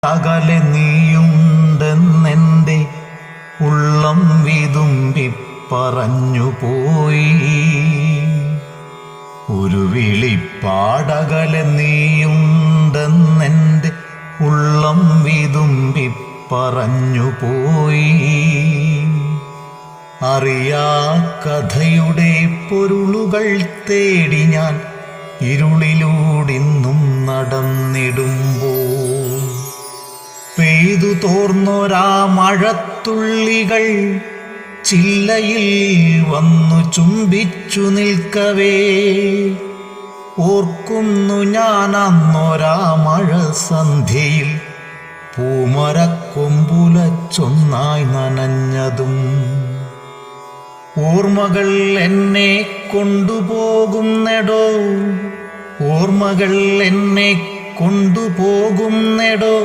അകലെ നീയുണ്ടെന്നെൻ്റെ ഉള്ളം വിതുമ്പി പറഞ്ഞുപോയി. ഒരു വിളിപ്പാടകലെ നീയുണ്ടെന്നെൻ്റെ ഉള്ളം വിതുമ്പി പറഞ്ഞുപോയി. അറിയാ കഥയുടെ പൊരുളുകൾ തേടി ഞാൻ ഇരുളിലൂടിന്നും നടന്നിടുമ്പോൾ പെയ്തു തോർന്നൊരാ മഴത്തുള്ളികൾ ചില്ലയിൽ വന്നു ചുംബിച്ചു നിൽക്കവേ ഓർക്കുന്നു ഞാൻ അന്നൊരാ മഴ സന്ധ്യയിൽ പൂമരക്കൊമ്പുലച്ചൊന്നായി നനഞ്ഞതും. ഓർമ്മകൾ എന്നെ കൊണ്ടുപോകുന്നെടോ, ഓർമ്മകൾ എന്നെ കൊണ്ടുപോകുന്നെടോ.